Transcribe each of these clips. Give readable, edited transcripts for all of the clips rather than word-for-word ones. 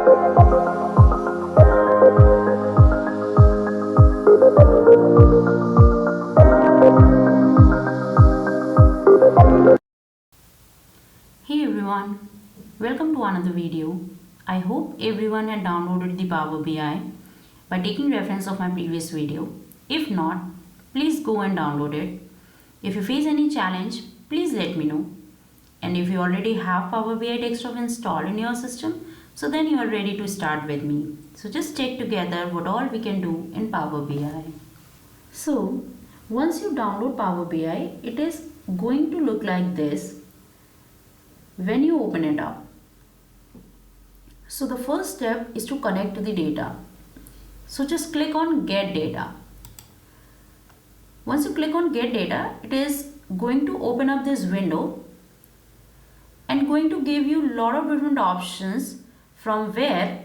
Hey everyone, welcome to another video. I hope everyone had downloaded the Power BI by taking reference of my previous video. If not, please go and download it. If you face any challenge, please let me know. And if you already have Power BI desktop installed in your system, so then you are ready to start with me. So just check together what all we can do in Power BI. So once you download Power BI, it is going to look like this when you open it up. So the first step is to connect to the data. So just click on Get Data. Once you click on Get Data, it is going to open up this window and going to give you a lot of different options from where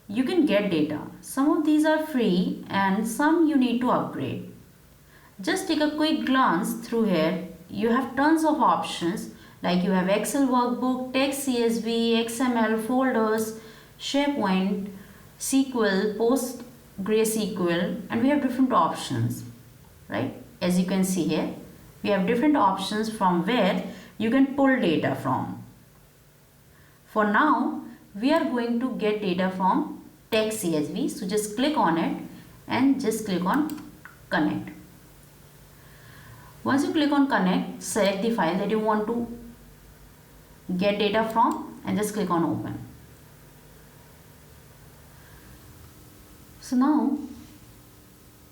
you can get data. Some of these are free and some you need to upgrade. Just take a quick glance through here. You have tons of options, like you have Excel workbook, text CSV, XML folders, SharePoint, SQL, PostgreSQL, and we have different options, right? As you can see here, we have different options from where you can pull data from. For now, we are going to get data from text CSV, so just click on it and just click on Connect. Once you click on Connect, select the file that you want to get data from and just click on Open. So now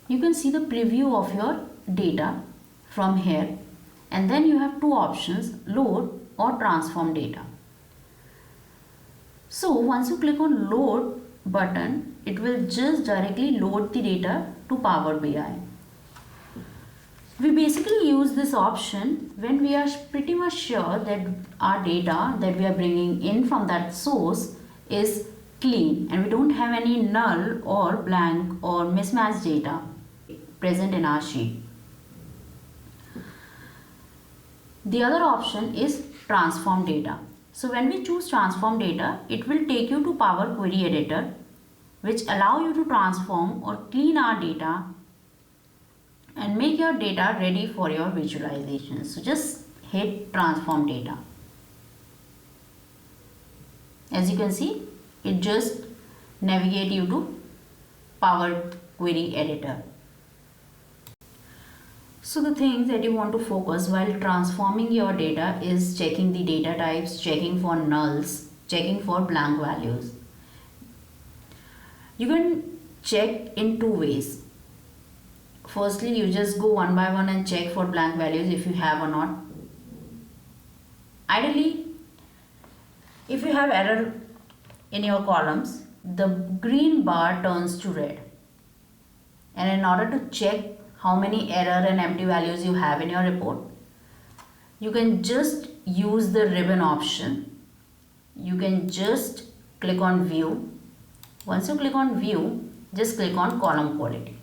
you can see the preview of your data from here, and then you have two options, load or transform data. So once you click on load button, it will just directly load the data to Power BI. We basically use this option when we are pretty much sure that our data that we are bringing in from that source is clean and we don't have any null or blank or mismatched data present in our sheet. The other option is transform data. So when we choose transform data, it will take you to Power Query Editor, which allow you to transform or clean our data and make your data ready for your visualization. So just hit transform data. As you can see, it just navigate you to Power Query Editor. So the things that you want to focus while transforming your data is checking the data types, checking for nulls, checking for blank values. You can check in two ways. Firstly, you just go one by one and check for blank values if you have or not. Ideally, if you have error in your columns, the green bar turns to red. And in order to check how many error and empty values you have in your report, you can just use the ribbon option. You can just click on View. Once you click on View, just click on Column Quality.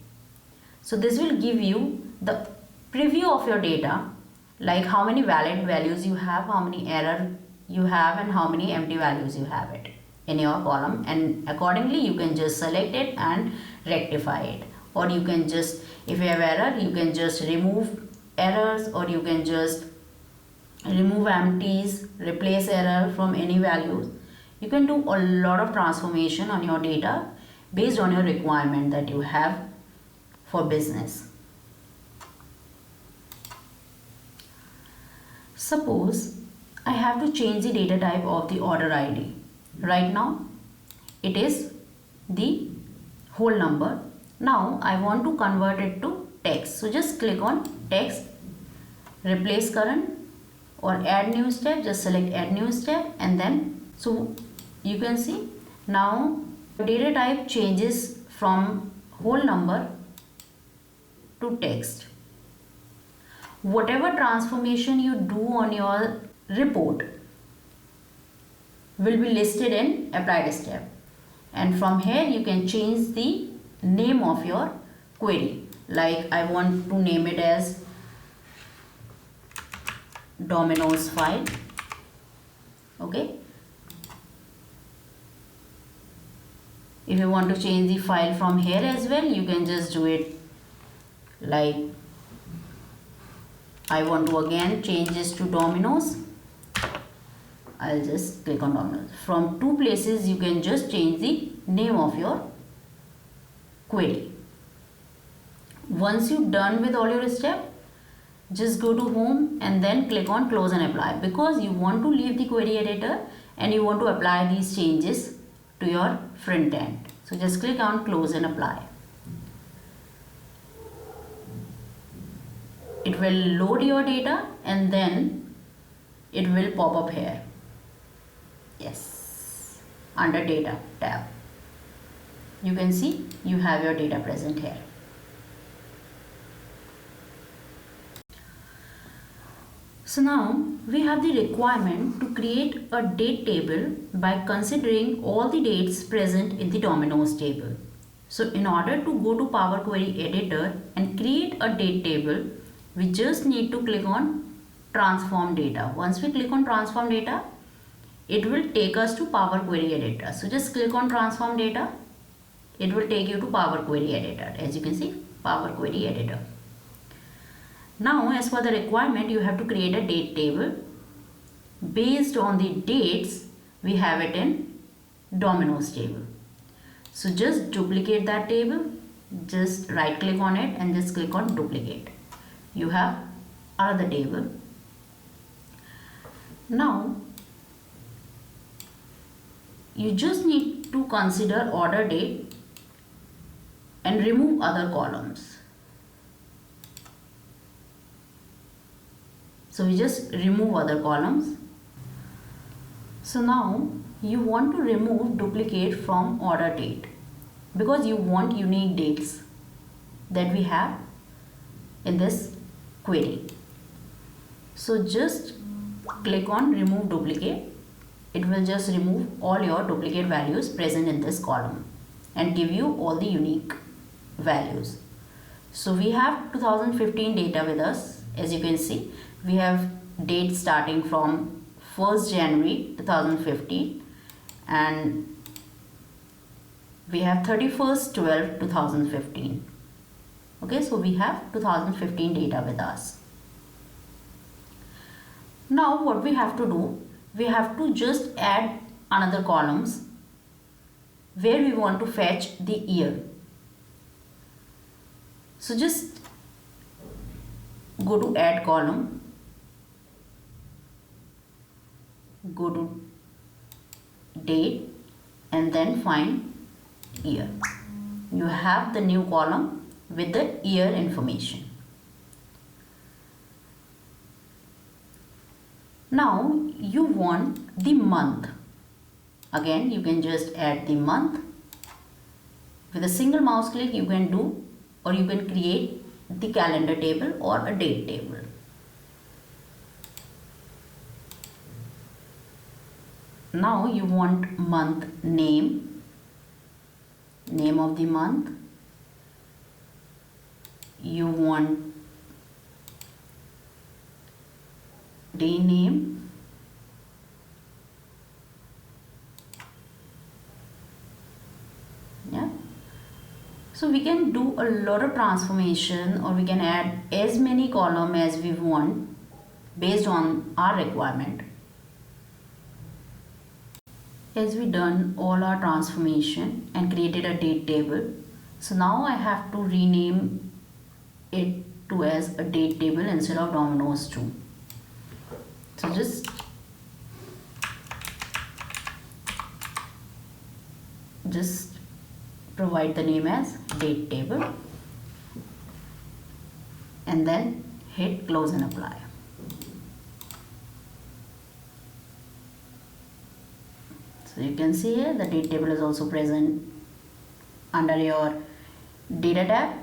So this will give you the preview of your data, like how many valid values you have, how many error you have, and how many empty values you have it in your column, and accordingly you can just select it and rectify it. Or you can just, if you have error, you can just remove errors, or you can just remove empties, replace error from any values. You can do a lot of transformation on your data based on your requirement that you have for business. Suppose I have to change the data type of the order ID. Right now it is the whole number. Now I want to convert it to text. So just click on text, replace current, or add new step. Just select add new step, and then so you can see now the data type changes from whole number to text. Whatever transformation you do on your report will be listed in applied step, and from here you can change the name of your query. Like I want to name it as Dominoes file. Okay, If you want to change the file from here as well, you can just do it. Like I want to again change this to Dominoes. I'll just click on Dominoes. From two places you can just change the name of your query. Once you're done with all your steps, just go to home and then click on close and apply, because you want to leave the query editor and you want to apply these changes to your front end. So just click on close and apply. It will load your data and then it will pop up here. Yes, under data tab. You can see you have your data present here. So now we have the requirement to create a date table by considering all the dates present in the Dominoes table. So in order to go to Power Query Editor and create a date table, we just need to click on Transform Data. Once we click on Transform Data, it will take us to Power Query Editor. So just click on Transform Data. It will take you to Power Query Editor. As you can see, Power Query Editor. Now, as per the requirement, you have to create a date table. Based on the dates, we have it in Dominoes table. So just duplicate that table. Just right click on it and just click on duplicate. You have another table. Now, you just need to consider order date and remove other columns. So we just remove other columns. So now you want to remove duplicate from order date, because you want unique dates that we have in this query. So just click on remove duplicate. It will just remove all your duplicate values present in this column and give you all the unique values. So we have 2015 data with us. As you can see, we have dates starting from 1st January 2015 and we have 31st 12 2015. Okay, so we have 2015 data with us. Now what we have to do, we have to just add another columns where we want to fetch the year. So just go to add column, go to date and then find year. You have the new column with the year information. Now you want the month. Again, you can just add the month. With a single mouse click you can do, or you can create the calendar table or a date table. Now you want month name, name of the month. You want day name, yeah. So we can do a lot of transformation, or we can add as many columns as we want based on our requirement. As we done all our transformation and created a date table, so now I have to rename it to as a date table instead of Dominoes 2. So just provide the name as date table and then hit close and apply. So you can see here the date table is also present under your data tab,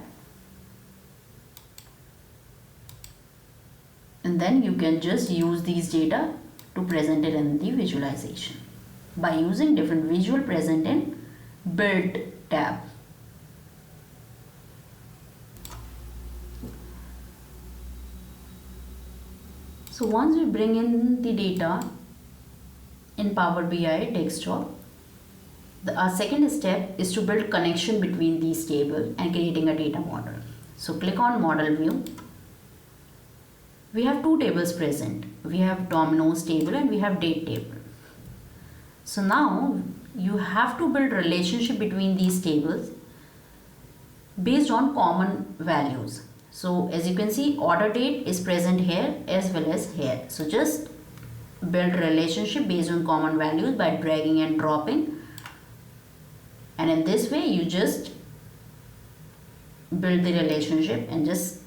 and then you can just use these data to present it in the visualization by using different visual present in build tab. So once we bring in the data in Power BI desktop, Our second step is to build connection between these tables and creating a data model. So click on model view. We have two tables present. We have Domino's table and we have date table. So now you have to build relationship between these tables based on common values. So as you can see, order date is present here as well as here. So just build relationship based on common values by dragging and dropping. And in this way you just build the relationship and just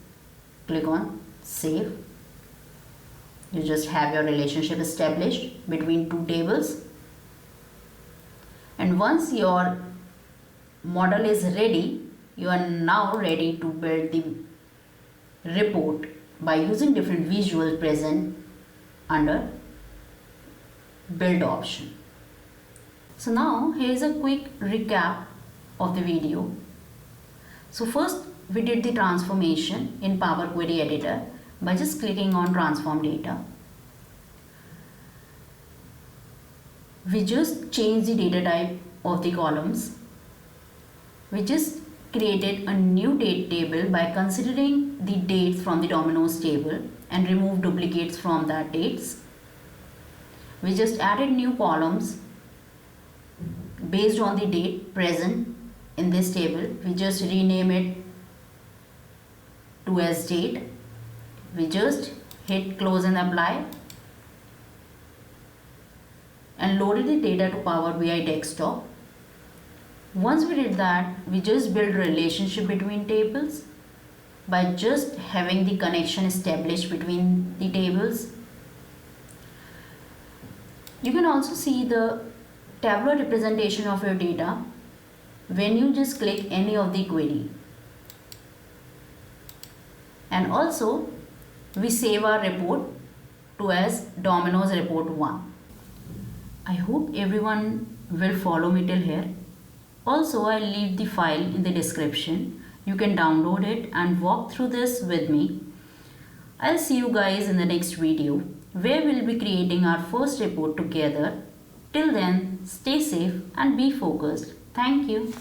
click on save. You just have your relationship established between two tables. And once your model is ready, you are now ready to build the report by using different visuals present under build option. So now here is a quick recap of the video. So first we did the transformation in Power Query Editor by just clicking on transform data. We just changed the data type of the columns. We just created a new date table by considering the dates from the Domino's table and remove duplicates from that dates. We just added new columns based on the date present in this table. We just rename it to as date. We just hit close and apply and loaded the data to Power BI desktop. Once we did that, we just built relationship between tables by just having the connection established between the tables. You can also see the tabular representation of your data when you just click any of the query. And also we save our report to as Domino's report 1. I hope everyone will follow me till here. Also, I'll leave the file in the description. You can download it and walk through this with me. I'll see you guys in the next video where we'll be creating our first report together. Till then, stay safe and be focused. Thank you.